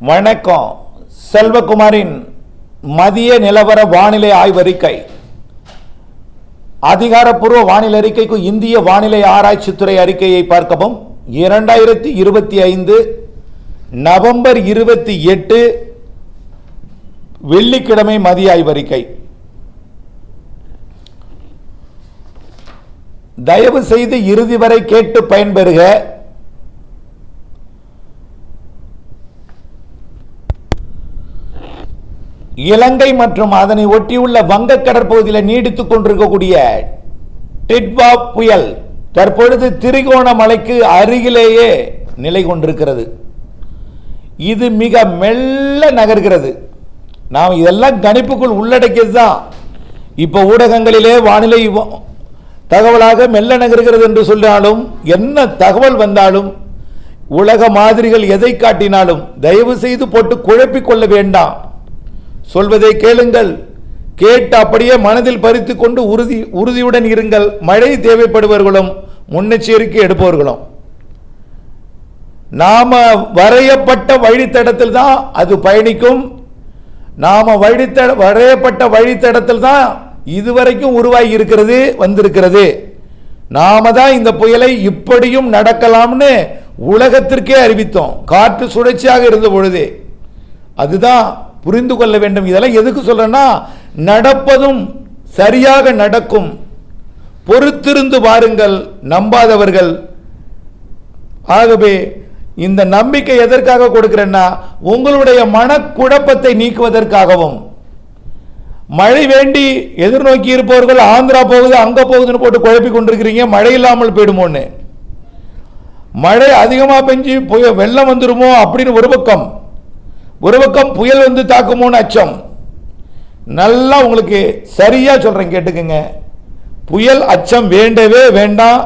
வணக்கம். செல்வகுமாரின் மதிய நிலவர வானிலை ஆய்வறிக்கை. அதிகாரப்பூர்வ வானிலை அறிக்கைக்கு இந்திய வானிலை ஆராய்ச்சித்துறை அறிக்கையை பார்க்கவும். 2025 நவம்பர் 28 வெள்ளிக்கிழமை மதிய ஆய்வறிக்கை. தயவு செய்து இறுதி வரை கேட்டு பயன்பெறுக. இலங்கை மற்றும் அதனை ஒட்டியுள்ள வங்கக்கடற்பகுதியில் நீடித்துக் கொண்டிருக்கக்கூடிய டிட்வா புயல் தற்பொழுது திரிகோணமலைக்கு அருகிலேயே நிலை கொண்டிருக்கிறது. இது மிக மெல்ல நகர்கிறது. நாம் இதெல்லாம் கணிப்புக்குள் உள்ளடக்கியது தான். இப்போ ஊடகங்களிலே வானிலை தகவலாக மெல்ல நகர்கிறது என்று சொன்னாலும், என்ன தகவல் வந்தாலும், உலக மாதிரிகள் எதை காட்டினாலும் தயவு செய்து போட்டு குழப்பிக் கொள்ள வேண்டாம். சொல்வதை கேளுங்கள். கேட்டு அப்படியே மனதில் பறித்து கொண்டு உறுதியுடன் இருங்கள். மழை தேவைப்படுபவர்களும் முன்னெச்சரிக்கை எடுப்பவர்களும் நாம வரையப்பட்ட வழித்தடத்தில் தான் அது பயணிக்கும். நாம வரையப்பட்ட வழித்தடத்தில் தான் இதுவரைக்கும் உருவாகி இருக்கிறது, வந்திருக்கிறது. நாம தான் இந்த புயலை இப்படியும் நடக்கலாம்னு உலகத்திற்கே அறிவித்தோம், காற்று சுழற்சியாக இருந்த பொழுது. அதுதான் புரிந்து கொள்ள வேண்டும். இதெல்லாம் எதுக்கு சொல்றேன்னா, நடப்பதும் சரியாக நடக்கும். பொறுத்திருந்து பாருங்கள் நம்பாதவர்கள். ஆகவே இந்த நம்பிக்கை எதற்காக கொடுக்கிறேன்னா, உங்களுடைய மனக்குழப்பத்தை நீக்குவதற்காகவும். மழை வேண்டி எதிர்நோக்கி இருப்பவர்கள் ஆந்திரா போகுது அங்க போகுதுன்னு போட்டு குழப்பி கொண்டிருக்கிறீங்க. மழை இல்லாமல் போயிடுமோன்னு, மழை அதிகமாக பெஞ்சு வெள்ளம் வந்துருமோ அப்படின்னு ஒரு பக்கம் புயல் வந்து தாக்குமோன்னு அச்சம். நல்லா உங்களுக்கு சரியா சொல்றேன், கேட்டுக்கங்க. புயல் அச்சம் வேண்டவே வேண்டாம்,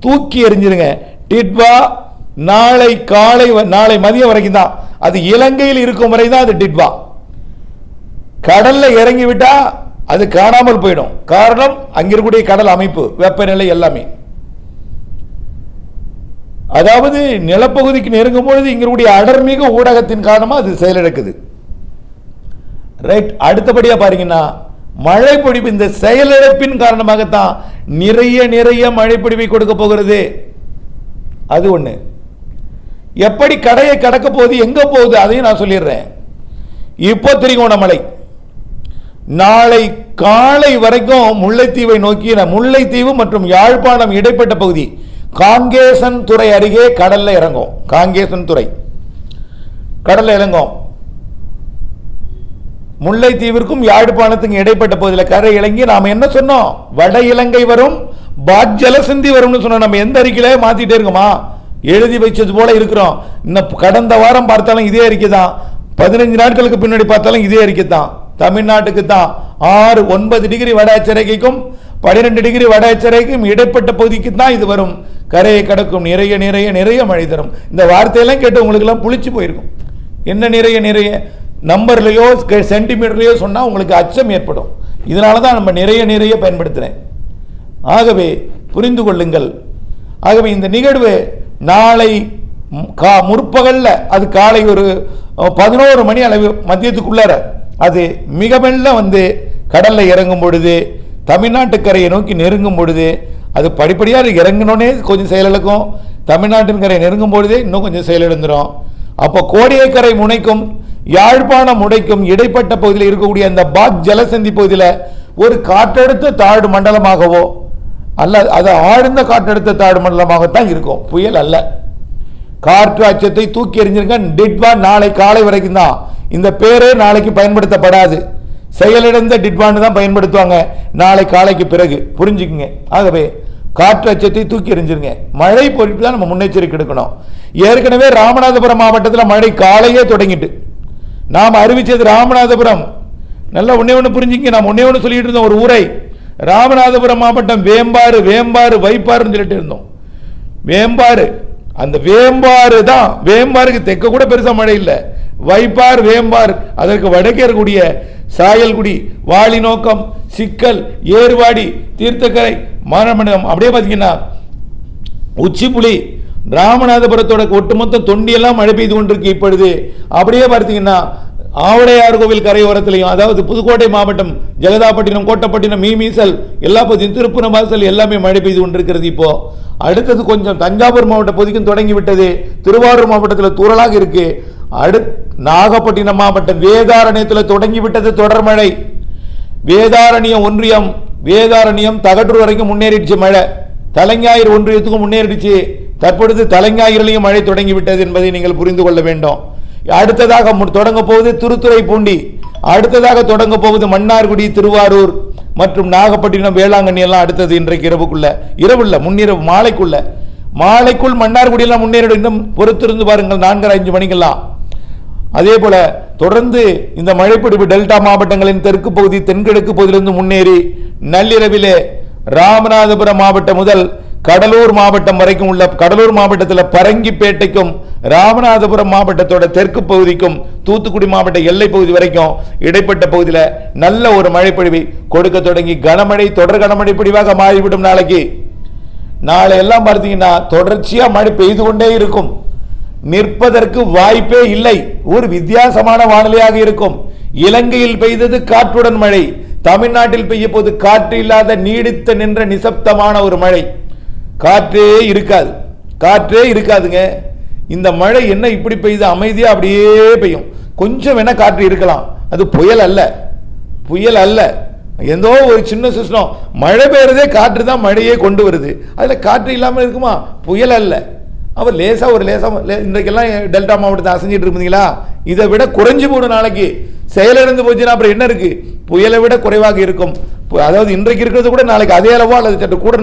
தூக்கி எறிஞ்சிருங்க. டிட்வா நாளை மதியம் வரைக்கும் தான். அது இலங்கையில் இருக்கும் வரை தான் அது டிட்வா. கடல்ல இறங்கி விட்டா அது காணாமல் போயிடும். காரணம் அங்கிருக்கூடிய கடல் அமைப்பு, வெப்பநிலை எல்லாமே. அதாவது நிலப்பகுதிக்கு நெருங்கும் பொழுது இங்களுடைய அடர்மிகு ஊடகத்தின் காரணமாக அது செயலிழக்குது. ரைட். அடுத்தபடியா பாருங்கன்னா, மழை பொழிவு இந்த செயலிழப்பின் காரணமாகத்தான் நிறைய மழை பொழிவை கொடுக்க போகிறது. அது ஒண்ணு. எப்படி கடையை கடக்க போகுது, எங்க போகுது, அதையும் நான் சொல்லிடுறேன். இப்போ திரிகோணமலை நாளை காலை வரைக்கும் முல்லைத்தீவை நோக்கி, முல்லைத்தீவு மற்றும் யாழ்ப்பாணம் இடைப்பட்ட பகுதி காங்கேசன் துறை அருகே கடல்ல இறங்கும். காங்கேசன் துறை கடல்ல இறங்கும். முல்லைத்தீவிற்கும் யாழ்ப்பாணத்துக்கும் இடைப்பட்ட பகுதியில் கரை இறங்கி நாம என்ன சொன்னோம், வட இலங்கை வரும், ஜலசந்தி வரும்னு சொன்னோம். நம்ம எந்த அறிக்கையில மாத்திட்டே இருக்கோமா, எழுதி வச்சது போல இருக்கிறோம். இன்னும் கடந்த வாரம் பார்த்தாலும் இதே அறிக்கை தான், 15 நாட்களுக்கு பின்னாடி பார்த்தாலும் இதே அறிக்கை தான். தமிழ்நாட்டுக்கு தான் 6-9 டிகிரி வட எச்சரிக்கைக்கும் 12 டிகிரி வட எச்சரிக்கைக்கும் இடைப்பட்ட பகுதிக்கு தான் இது வரும். கரையை கடக்கும், நிறைய மழை தரும். இந்த வார்த்தையெல்லாம் கேட்டு உங்களுக்கு எல்லாம் புளிச்சு போயிருக்கும். என்ன நிறைய நம்பர்லையோ சென்டிமீட்டர்லையோ சொன்னா உங்களுக்கு அச்சம் ஏற்படும். இதனால தான் நம்ம நிறைய பயன்படுத்துறேன். ஆகவே புரிந்து கொள்ளுங்கள். ஆகவே இந்த நிகழ்வு நாளை முற்பகல்ல, அது காலை ஒரு 11 மணி அளவு மதியத்துக்குள்ளார அது மிக மெல்ல வந்து கடல்ல இறங்கும் பொழுது, தமிழ்நாட்டு கரையை நோக்கி நெருங்கும் பொழுது, அது படிப்படியாக இறங்கினோடனே கொஞ்சம் செயலிழக்கும். தமிழ்நாட்டின் கரை நெருங்கும் பொழுதே இன்னும் கொஞ்சம் செயலிழந்துடும். அப்போ கோடியக்கரை முனைக்கும் யாழ்ப்பாணம் முனைக்கும் இடைப்பட்ட பகுதியில் இருக்கக்கூடிய அந்த ஜலசந்தி பகுதியில் ஒரு காற்றழுத்த தாழ்வு மண்டலமாகவோ அல்ல, அது ஆழ்ந்த காற்றழுத்த தாழ்வு மண்டலமாகத்தான் இருக்கும், புயல் அல்ல. காற்று அச்சத்தை தூக்கி எறிஞ்சிருக்க. டிட்வா நாளை காலை வரைக்கும் தான். இந்த பேரே நாளைக்கு பயன்படுத்தப்படாது. செயலிழந்த டிட்வான்னு தான் பயன்படுத்துவாங்க நாளை காலைக்கு பிறகு, புரிஞ்சுக்குங்க. ஆகவே காற்று அச்சத்தை தூக்கி எறிஞ்சிருங்க. மழை பொழிப்பு தான் நம்ம முன்னெச்சரிக்கை எடுக்கணும். ஏற்கனவே ராமநாதபுரம் மாவட்டத்தில் மழை காலையே தொடங்கிட்டு நாம் அறிவிச்சது. ராமநாதபுரம் நல்லா ஒண்ணே புரிஞ்சுங்க. நாம் ஒண்ணே சொல்லிட்டு இருந்தோம், ஒரு ஊரை ராமநாதபுரம் மாவட்டம் வேம்பாறு வைப்பாறுன்னு சொல்லிட்டு இருந்தோம். வேம்பாறு, அந்த வேம்பாறு தான். வேம்பாருக்கு தெற்க கூட பெருசா மழை இல்லை. வைப்பார் வேம்பார், அதற்கு வடக்கே இருக்கக்கூடிய சாயல்குடி, வாலிநோக்கம், சிக்கல், ஏர்வாடி, தீர்த்தக்கரை, மானமண்டலம், அப்படியே பார்த்தீங்கன்னா உச்சிப்புலி, ராமநாதபுரத்தோட ஒட்டுமொத்த தொண்டியெல்லாம் மழை பெய்து கொண்டிருக்கு இப்பொழுது. அப்படியே பார்த்தீங்கன்னா ஆவுடையார் கோவில் கரையோரத்திலையும், அதாவது புதுக்கோட்டை மாவட்டம் ஜெகதாப்பட்டினம், கோட்டப்பட்டினம், மீமீசல் எல்லா பகுதியும், திருப்புறவாசல் எல்லாமே மழை பெய்து கொண்டிருக்கிறது. இப்போ அடுத்தது கொஞ்சம் தஞ்சாவூர் மாவட்ட பகுதிக்கும் தொடங்கி விட்டது. திருவாரூர் மாவட்டத்தில் தூறலாக இருக்கு. நாகப்பட்டினம் மாவட்டம் வேதாரண்யத்தில் தொடங்கி விட்டது தொடர் மழை. வேதாரண்யம் ஒன்றியம், வேதாரண்யம் தகட்டூர் வரைக்கும் முன்னேறிடுச்சு மழை. தலைஞாயிறு ஒன்றியத்துக்கும் முன்னேறிடுச்சு. தற்பொழுது தலைஞாயிறிலையும் மழை தொடங்கி விட்டது என்பதை நீங்கள் புரிந்து கொள்ள வேண்டும். அடுத்ததாக தொடங்க போவது திருத்துறைப்பூண்டி, அடுத்ததாக தொடங்க போவது மன்னார்குடி, திருவாரூர் மற்றும் நாகப்பட்டினம், வேளாங்கண்ணி எல்லாம் அடுத்தது இன்றைக்கு இரவுக்குள்ள, இரவுள்ள முன்னிரவு மாலைக்குள் மன்னார்குடி எல்லாம் முன்னேறிடும். இன்னும் பொறுத்திருந்து பாருங்கள், 4:30-5 மணிக்கெல்லாம். அதே போல தொடர்ந்து இந்த மழைப்பிடிப்பு டெல்டா மாவட்டங்களின் தெற்கு பகுதி, தென்கிழக்கு பகுதியிலிருந்து முன்னேறி நள்ளிரவிலே ராமநாதபுரம் மாவட்டம் முதல் கடலூர் மாவட்டம் வரைக்கும் உள்ள, கடலூர் மாவட்டத்தில் பரங்கிப்பேட்டைக்கும் ராமநாதபுரம் மாவட்டத்தோட தெற்கு பகுதிக்கும் தூத்துக்குடி மாவட்ட எல்லை பகுதி வரைக்கும் இடைப்பட்ட பகுதியில் நல்ல ஒரு மழை பொழிவை கொடுக்க தொடங்கி கனமழை, தொடர் கனமழை பொழிவாக மாறிவிடும். நாளை எல்லாம் பார்த்தீங்கன்னா தொடர்ச்சியா மழை பெய்து கொண்டே இருக்கும். நிற்பதற்கு வாய்ப்பே இல்லை. ஒரு வித்தியாசமான வானிலையாக இருக்கும். இலங்கையில் பெய்தது காற்றுடன் மழை, தமிழ்நாட்டில் பெய்ய போது காற்று இல்லாத நீடித்த நின்ற நிசப்தமான ஒரு மழை. காற்றே இருக்காதுங்க. இந்த மழை என்ன இப்படி பெய்யுது, அமைதியா அப்படியே பெய்யும். கொஞ்சம் வேணா காற்று இருக்கலாம், அது புயல் அல்ல. ஏதோ ஒரு சின்ன சிஸ்டம். மழை பெய்யறதே காற்று தான் மழையே கொண்டு வருது. அதுல காற்று இல்லாமல் இருக்குமா? புயல் அல்ல. அவர் லேசா இன்றைக்கெல்லாம் டெல்டா மாவட்டத்தை அசைஞ்சிட்டு இருப்பீங்களா, இதை விட குறைஞ்சு 3 நாளைக்கு செயலிழந்து போச்சுன்னா அப்புறம் என்ன இருக்கு? புயலை விட குறைவாக இருக்கும். அதாவது இன்றைக்கு இருக்கிறது கூட நாளைக்கு அதே அளவோ அல்லது சற்று கூட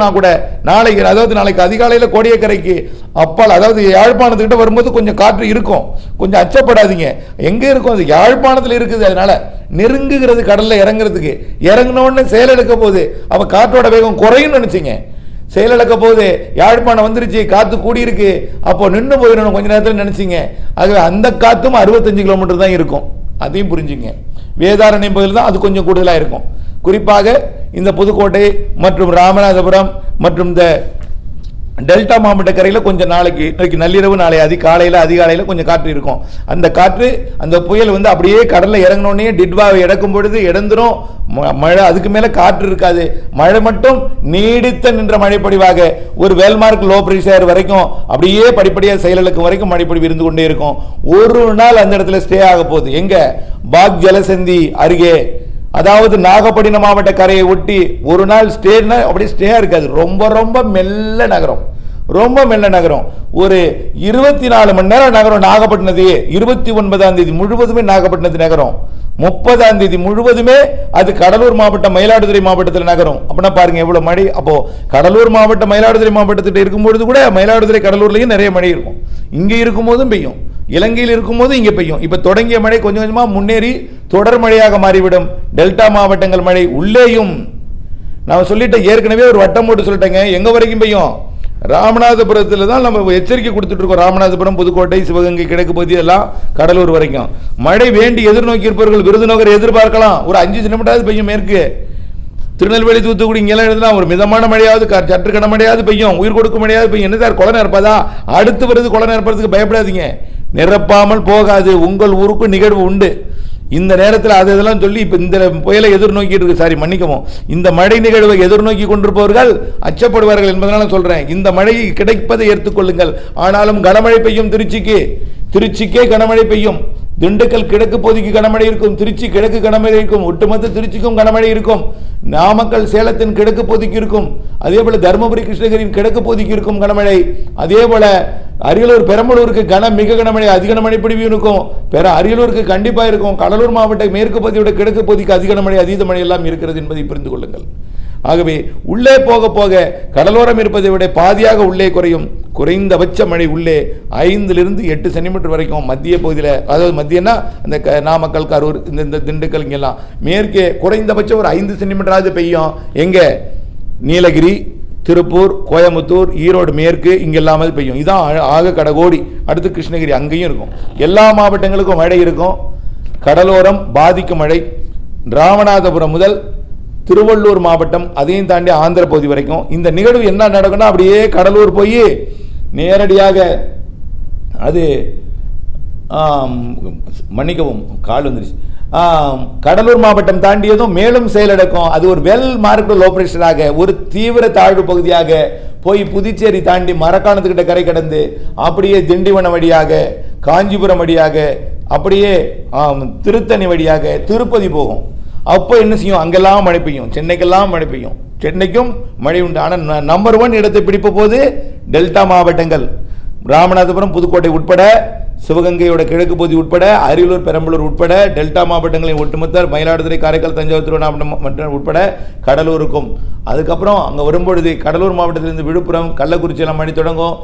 நாளைக்கு, அதாவது நாளைக்கு அதிகாலையில் கோடியக்கரைக்கு அப்பால், அதாவது யாழ்ப்பாணத்துக்கிட்ட வரும்போது கொஞ்சம் காற்று இருக்கும். கொஞ்சம் அச்சப்படாதீங்க. எங்கே இருக்கும்? அது யாழ்ப்பாணத்தில் இருக்குது. அதனால நெருங்குகிறது கடல்ல இறங்குறதுக்கு. இறங்கினோடனே செயலிழக்க போகுது. அப்ப காற்றோட வேகம் குறையும் நினைச்சிங்க. செயலிழக்க போகுது. யாழ்ப்பாணம் வந்துருச்சு, காத்து கூடியிருக்கு, அப்போ நின்று போயிடணும் கொஞ்ச நேரத்தில் நினைச்சிங்க. ஆகவே அந்த காத்தும் 65 கிலோமீட்டர் தான் இருக்கும். அதையும் புரிஞ்சுங்க. வேதாரண்யம் பகுதியில் தான் அது கொஞ்சம் கூடுதலாக இருக்கும். குறிப்பாக இந்த புதுக்கோட்டை மற்றும் ராமநாதபுரம் மற்றும் இந்த டெல்டா மாவட்ட கரையில் கொஞ்சம் நாளைக்கு நள்ளிரவு, நாளை காலையில் அதிகாலையில் கொஞ்சம் காற்று இருக்கும். அந்த காற்று, அந்த புயல் அப்படியே கடலில் இறங்கினோடனே டிட்வாவை இறக்கும் பொழுது இடந்துரும் மழை. அதுக்கு மேலே காற்று இருக்காது. மழை மட்டும் நீடித்த நின்ற மழைப்பொழிவாக ஒரு வேல்மார்க் லோ பிரஷர் வரைக்கும் அப்படியே படிப்படியாக செயலுக்கும் வரைக்கும் மழைப்பொழிவு இருந்து கொண்டே இருக்கும். ஒரு நாள் அந்த இடத்துல ஸ்டே ஆக போகுது. எங்க? பாக் ஜலசந்தி அருகே, அதாவது நாகப்பட்டினம் மாவட்ட கரையை ஒட்டி ஒரு நாள் ஸ்டேனா அப்படியே ஸ்டேயா இருக்காது. ரொம்ப மெல்ல நகரம். ஒரு 24 மணி நேரம் நகரம் நாகப்பட்டினத்தையே. 29ஆம் தேதி முழுவதுமே நாகப்பட்டினத்து நகரம். 30ஆம் தேதி முழுவதுமே அது கடலூர் மாவட்டம், மயிலாடுதுறை மாவட்டத்தில் நகரும். அப்படின்னா பாருங்க எவ்வளவு மழை. அப்போ கடலூர் மாவட்டம், மயிலாடுதுறை மாவட்டத்தில் இருக்கும்பொழுது கூட மயிலாடுதுறை கடலூர்லயும் நிறைய மழை இருக்கும். இங்க இருக்கும் போதும் பெய்யும், இலங்கையில் இருக்கும்போது இங்கே பெய்யும். இப்ப தொடங்கிய மழை கொஞ்சம் கொஞ்சமா முன்னேறி தொடர் மழையாக மாறிவிடும். டெல்டா மாவட்டங்கள் மழை உள்ளேயும் நான் சொல்லிட்டேன், ஏற்கனவே ஒரு வட்டம் போட்டு சொல்லிட்டேங்க. எங்க வரைக்கும் பெய்யும்? ராமநாதபுரத்தில் தான் நம்ம எச்சரிக்கை கொடுத்துட்டு இருக்கோம். ராமநாதபுரம், புதுக்கோட்டை, சிவகங்கை, கிழக்கு பகுதி எல்லாம் கடலூர் வரைக்கும் மழை வேண்டி எதிர்நோக்கி இருப்பவர்கள் விருதுநகர் எதிர்பார்க்கலாம். ஒரு 5 சென்டிமீட்டராவது பெய்யும். மேற்கு திருநெல்வேலி, தூத்துக்குடி இங்கெல்லாம் எழுதுனா ஒரு மிதமான மழையாவது, சற்று கனமழையாவது பெய்யும். உயிர் கொடுக்கும் மழையாவது பெய்யும். என்ன சார் கொலை நிரப்பதா? அடுத்து வருது கொலை நிரப்புறதுக்கு பயப்படாதீங்க. நிரப்பாமல் போகாது. உங்கள் ஊருக்கு நிகழ்வு உண்டு. இந்த நேரத்தில் அதெல்லாம் சொல்லி இப்ப இந்த புயலை எதிர்நோக்கிட்டு இருக்கு, சாரி மன்னிக்கவும், இந்த மழை நிகழ்வை எதிர்நோக்கி கொண்டிருப்பவர்கள் அச்சப்படுவார்கள் என்பதனால சொல்றேன். இந்த மழை கிடைப்பதை ஏற்றுக்கொள்ளுங்கள். ஆனாலும் கனமழை பெய்யும். திருச்சிக்கே கனமழை பெய்யும். திண்டுக்கல் கிழக்கு பகுதிக்கு கனமழை இருக்கும். திருச்சி கிழக்கு கனமழை இருக்கும். ஒட்டுமொத்த திருச்சிக்கும் கனமழை இருக்கும். நாமக்கல் சேலத்தின் கிழக்கு பகுதிக்கு இருக்கும். அதே போல தருமபுரி கிருஷ்ணகிரியின் கிழக்கு பகுதிக்கு இருக்கும் கனமழை. அதே போல அரியலூர் பெரம்பலூருக்கு மிக கனமழை, அதிக கனமழை பொழிவு இருக்கும். அரியலூருக்கு கண்டிப்பா இருக்கும். கடலூர் மாவட்ட மேற்கு பகுதியோட கிழக்கு பகுதிக்கு அதிக கனமழை, அதீத மழை எல்லாம் இருக்கிறது என்பதை புரிந்து கொள்ளுங்கள். ஆகவே உள்ளே போக போக கடலோரம் இருப்பதை விட பாதியாக உள்ளே குறையும். குறைந்தபட்ச மழை உள்ளே 5 to 8 சென்டிமீட்டர் வரைக்கும் மத்திய பகுதியில், அதாவது மத்தியனா அந்த நாமக்கல், கரூர், இந்த திண்டுக்கல் இங்கெல்லாம் மேற்கே குறைந்தபட்சம் ஒரு 5 சென்டிமீட்டராவது பெய்யும். எங்க? நீலகிரி, திருப்பூர், கோயம்புத்தூர், ஈரோடு மேற்கு இங்கெல்லாமல் பெய்யும். இதான் ஆக கடகோடி. அடுத்து கிருஷ்ணகிரி, அங்கேயும் இருக்கும். எல்லா மாவட்டங்களுக்கும் மழை இருக்கும். கடலோரம் பாதிக்கும் மழை. ராமநாதபுரம் முதல் திருவள்ளூர் மாவட்டம், அதையும் தாண்டி ஆந்திர பகுதி வரைக்கும் இந்த நிகழ்வு என்ன நடக்கும்னா அப்படியே கடலூர் போய் நேரடியாக அது மன்னிக்கவும் கால் வந்துருச்சு, கடலூர் மாவட்டம் தாண்டியதும் மேலும் செயலடக்கும். அது ஒரு வெல் மார்க்கெட் ஆபரேஷனாக ஒரு தீவிர தாழ்வு பகுதியாக போய் புதுச்சேரி தாண்டி மரக்காணத்துக்கிட்ட கரை கடந்து அப்படியே திண்டிவனம் வழியாக காஞ்சிபுரம் வழியாக அப்படியே திருத்தணி வழியாக திருப்பதி போகும். அப்போ என்ன செய்யும், அங்கெல்லாம் மழை பெய்யும், சென்னைக்கெல்லாம் மழை பெய்யும், சென்னைக்கும் மழை உண்டு. ஆனால் நம்பர் 1 இடத்தை பிடிப்ப போது டெல்டா மாவட்டங்கள் ராமநாதபுரம் புதுக்கோட்டை உட்பட சிவகங்கையோட கிழக்கு பகுதி உட்பட அரியலூர் பெரம்பலூர் உட்பட டெல்டா மாவட்டங்களின் ஒட்டுமொத்த மயிலாடுதுறை காரைக்கால் தஞ்சாவூர் திருவண்ணாமலை உட்பட கடலூருக்கும். அதுக்கப்புறம் அங்கே வரும்பொழுது கடலூர் மாவட்டத்திலிருந்து விழுப்புரம் கள்ளக்குறிச்சியெல்லாம் மழை தொடங்கும்,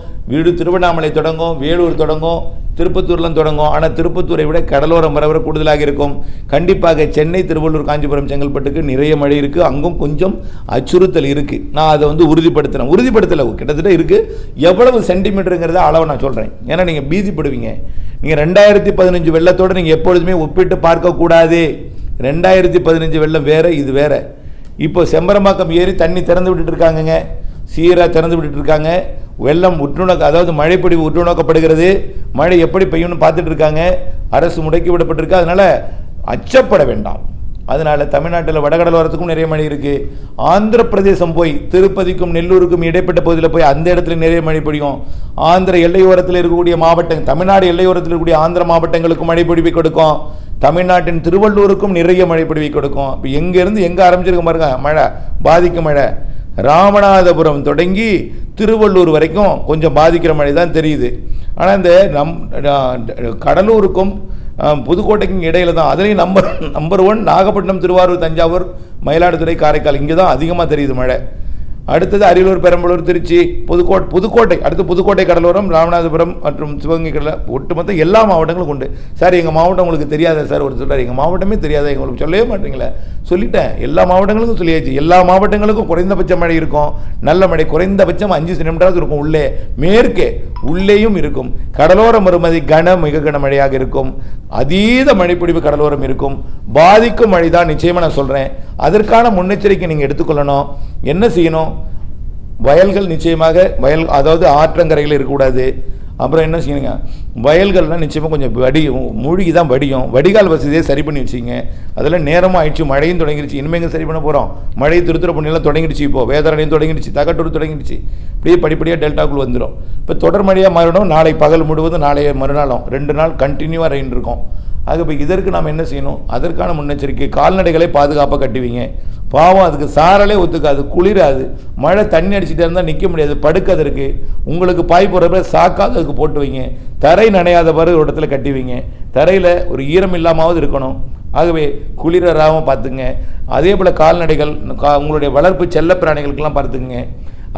திருவண்ணாமலை தொடங்கும், வேலூர் தொடங்கும், திருப்பத்தூர்லாம் தொடங்கும். ஆனால் திருப்பத்தூரை விட கடலோரம் வர கூடுதலாக இருக்கும். கண்டிப்பாக சென்னை திருவள்ளூர் காஞ்சிபுரம் செங்கல்பட்டுக்கு நிறைய மழை இருக்குது, அங்கும் கொஞ்சம் அச்சுறுத்தல் இருக்குது. நான் அதை உறுதிப்படுத்தலை கிட்டத்தட்ட இருக்குது. எவ்வளவு சென்டிமீட்டருங்கிறத அளவை நான் சொல்கிறேன், ஏன்னா நீங்கள் பீதிப்படுவீங்க. நீங்கள் 2015 வெள்ளத்தோடு நீங்கள் எப்பொழுதுமே ஒப்பிட்டு பார்க்கக்கூடாது. 2015 வெள்ளம் வேற, இது வேற. இப்போ செம்பரம்பாக்கம் ஏரி தண்ணி திறந்து விட்டுட்டு இருக்காங்க, சீராக திறந்து விட்டுட்டு இருக்காங்க. வெள்ளம் அதாவது மழைப்பொழிவு உற்று நோக்கப்படுகிறது. மழை எப்படி பெய்யும்னு பார்த்துட்டு இருக்காங்க. அரசு முடக்கி விடப்பட்டிருக்கு. அதனால அச்சப்பட வேண்டாம். அதனால தமிழ்நாட்டில் வடகடலோரத்துக்கும் நிறைய மழை இருக்கு. ஆந்திர பிரதேசம் போய் திருப்பதிக்கும் நெல்லூருக்கும் இடைப்பட்ட பகுதியில் போய் அந்த இடத்துல நிறைய மழை பொழியும். ஆந்திர எல்லையோரத்தில் இருக்கக்கூடிய மாவட்டம், தமிழ்நாடு எல்லையோரத்தில் இருக்கக்கூடிய ஆந்திர மாவட்டங்களுக்கும் மழை பொழிவை கொடுக்கும். தமிழ்நாட்டின் திருவள்ளூருக்கும் நிறைய மழை பொழிவை கொடுக்கும். இப்போ எங்கேருந்து எங்கே ஆரம்பிச்சிருக்க பாருங்க மழை, பாதிக்கும் மழை. ராமநாதபுரம் தொடங்கி திருவள்ளூர் வரைக்கும் கொஞ்சம் பாதிக்கிற மழை தான் தெரியுது. ஆனால் இந்த கடலூருக்கும் புதுக்கோட்டைக்கும் இடையில தான். அதுலேயும் நம்பர் 1 நாகப்பட்டினம், திருவாரூர், தஞ்சாவூர், மயிலாடுதுறை, காரைக்கால், இங்கே தான் அதிகமாக தெரியுது மழை. அடுத்தது அரியலூர், பெரம்பலூர், திருச்சி, புதுக்கோட்டை, அடுத்து புதுக்கோட்டை கடலோரம், ராமநாதபுரம் மற்றும் சிவகங்கை கடல ஒட்டுமொத்த எல்லா மாவட்டங்களும் உண்டு. சார் எங்கள் மாவட்டம் உங்களுக்கு தெரியாதா சார்? ஒரு சொல்கிறார், எங்கள் மாவட்டமே தெரியாதா, எங்களுக்கு சொல்லவே மாட்டீங்களே. சொல்லிட்டேன், எல்லா மாவட்டங்களுக்கும் சொல்லியாச்சு. எல்லா மாவட்டங்களுக்கும் குறைந்தபட்ச மழை இருக்கும், நல்ல மழை குறைந்தபட்சம் 5 சென்டிமீட்டராக இருக்கும். உள்ளே மேற்கே உள்ளேயும் இருக்கும். கடலோரம் வருமதி மிக கனமழையாக இருக்கும். அதீத மழைப்பொழிவு கடலோரம் இருக்கும். பாதிக்கும் மழை தான் நிச்சயமாக நான் சொல்கிறேன். அதற்கான முன்னெச்சரிக்கை நீங்கள் எடுத்துக்கொள்ளணும். என்ன செய்யணும்? வயல்கள் நிச்சயமாக அதாவது ஆற்றங்கரைகள் இருக்கக்கூடாது. அப்புறம் என்ன செய்யணுங்க, வயல்கள்லாம் நிச்சயமாக கொஞ்சம் மூழ்கி தான் வடியும். வடிகால் வசதியை சரி பண்ணி வச்சுங்க. அதெல்லாம் நேரமாக ஆயிடுச்சு, மழையும் தொடங்கிடுச்சு. இனிமேங்க சரி பண்ண போகிறோம். மழை திருத்துறைப்பூண்டியெல்லாம் தொடங்கிடுச்சு, இப்போது வேதாரண்யம் தொடங்கிடுச்சு, தகட்டூர் தொடங்கிடுச்சு. இப்படியே படிப்படியாக டெல்டாக்குள் வந்துடும். இப்போ தொடர் மழையாக மாறிடும். நாளை பகல் முழுவதும், நாளைய மறுநாளும் 2 நாள் கண்டினியூவாக ரெயின் இருக்கும். ஆக இப்போ இதற்கு நாம் என்ன செய்யணும்? அதற்கான முன்னெச்சரிக்கை, கால்நடைகளை பாதுகாப்பாக கட்டுவீங்க. பாவம், அதுக்கு சாரலே ஒத்துக்காது, குளிராது, மழை தண்ணி அடிச்சுட்டே இருந்தால் நிற்க முடியாது, படுக்கிறதுக்கு. உங்களுக்கு பாய் போடுறப்ப சாக்காக அதுக்கு போட்டு வைங்க. தரை நனையாத பிறகு ஒரு இடத்துல கட்டி வைங்க. தரையில் ஒரு ஈரம் இல்லாமாவது இருக்கணும். ஆகவே குளிராகவும் பார்த்துங்க. அதே போல் கால்நடைகள், உங்களுடைய வளர்ப்பு செல்ல பிராணிகளுக்கெல்லாம் பார்த்துக்குங்க.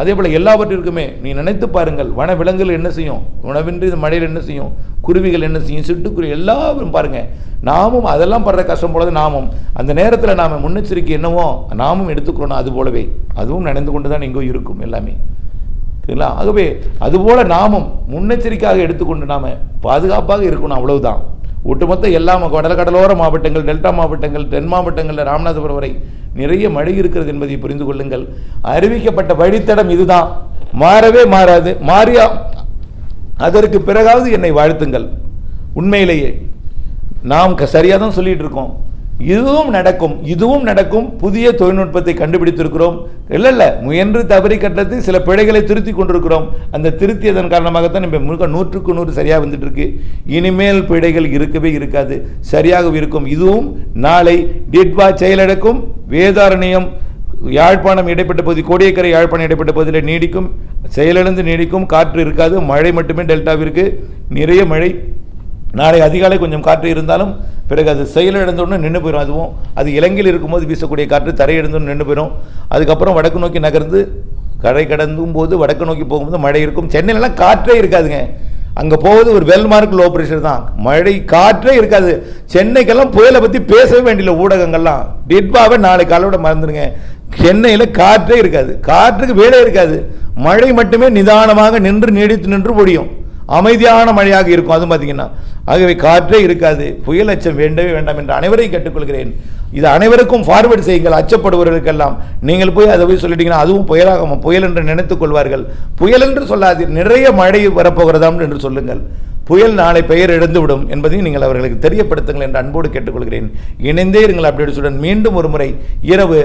அதே போல் எல்லாவற்றிற்குமே நீ நினைத்து பாருங்கள். வன விலங்குகள் என்ன செய்யும்? உணவின்றி இந்த மழையில் என்ன செய்யும்? குருவிகள் என்ன செய்யும்? சிட்டுக்குருவி எல்லாரும் பாருங்கள். நாமும் அதெல்லாம் படுற கஷ்டம் போலது நாமும் அந்த நேரத்தில் நாம் முன்னெச்சரிக்கை என்னவோ நாமும் எடுத்துக்கணும். அது போலவே அதுவும் நடந்து கொண்டு தான் எங்கோ இருக்கும் எல்லாமே, சரிங்களா? ஆகவே அதுபோல் நாமும் முன்னெச்சரிக்கையாக எடுத்துக்கொண்டு நாம் பாதுகாப்பாக இருக்கணும். அவ்வளவுதான். ஒட்டுமொத்த எல்லா கடலோர மாவட்டங்கள், டெல்டா மாவட்டங்கள், தென் மாவட்டங்களில் ராமநாதபுரம் வரை நிறைய மழை இருக்கிறது என்பதை புரிந்து கொள்ளுங்கள். அறிவிக்கப்பட்ட வழித்தடம் இதுதான், மாறவே மாறாது. மாறியா அதற்கு பிறகாவது என்னை வாழ்த்துங்கள். உண்மையிலேயே நாம் சரியாக தான் சொல்லிட்டு இருக்கோம். இதுவும் நடக்கும். புதிய தொழில்நுட்பத்தை கண்டுபிடித்திருக்கிறோம். இல்லை முயன்று தவறி கட்டத்தை சில பிழைகளை திருத்தி கொண்டிருக்கிறோம். அந்த திருத்தியதன் காரணமாகத்தான் நம்ம 100க்கு 100 சரியாக வந்துட்டு இருக்கு. இனிமேல் பிழைகள் இருக்கவே இருக்காது, சரியாக இருக்கும். இதுவும் நாளை டிட்வா செயலடக்கும். வேதாரண்யம் யாழ்ப்பாணம் இடைப்பட்ட பகுதி, கோடியக்கரை யாழ்ப்பாணம் இடைப்பட்ட பகுதியில் நீடிக்கும், செயலிழந்து நீடிக்கும். காற்று இருக்காது, மழை மட்டுமே டெல்டாவிற்கு நிறைய மழை. நாளை அதிகாலை கொஞ்சம் காற்று இருந்தாலும் பிறகு அது செயலிழந்தோன்னு நின்று போயிடும். அதுவும் அது இலங்கையில் இருக்கும்போது வீசக்கூடிய காற்று தரையிழந்தோன்னு நின்று போயிடும். அதுக்கப்புறம் வடக்கு நோக்கி நகர்ந்து கரை கடந்தும் போது வடக்கு நோக்கி போகும்போது மழை இருக்கும். சென்னையிலலாம் காற்றே இருக்காதுங்க. அங்கே போவது ஒரு வெல் மார்க் லோ ப்ரெஷர் தான். மழை காற்றே இருக்காது. சென்னைக்கெல்லாம் புயலை பற்றி பேசவே வேண்டிய ஊடகங்கள்லாம் டிட்வாவை நாளை காலோட மறந்துடுங்க. சென்னையில் காற்றே இருக்காது, காற்றுக்கு வேலை இருக்காது. மழை மட்டுமே நிதானமாக நின்று நீடித்து நின்று பொழியும். அமைதியான மழையாக இருக்கும். அது பார்த்தீங்கன்னா ஆகவே காற்றே இருக்காது. புயல் அச்சம் வேண்டவே வேண்டாம் என்று அனைவரையும் கேட்டுக்கொள்கிறேன். இது அனைவருக்கும் ஃபார்வர்டு செய்யுங்கள். அச்சப்படுபவர்களுக்கெல்லாம் நீங்கள் போய் அதை போய் சொல்லிட்டீங்கன்னா அதுவும் புயலாக புயல் என்று நினைத்துக் கொள்வார்கள். புயல் என்று சொல்லாதீர், நிறைய மழை வரப்போகிறதாம் என்று சொல்லுங்கள். புயல் நாளை பெயர் இழந்துவிடும் என்பதையும் நீங்கள் அவர்களுக்கு தெரியப்படுத்துங்கள் என்று அன்போடு கேட்டுக்கொள்கிறேன். இணைந்தே இருங்கள். அப்டேட்ஸுடன் மீண்டும் ஒரு முறை இரவு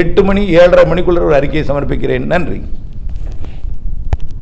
8 மணி 7:30 மணிக்குள்ள ஒரு அறிக்கையை சமர்ப்பிக்கிறேன். நன்றி.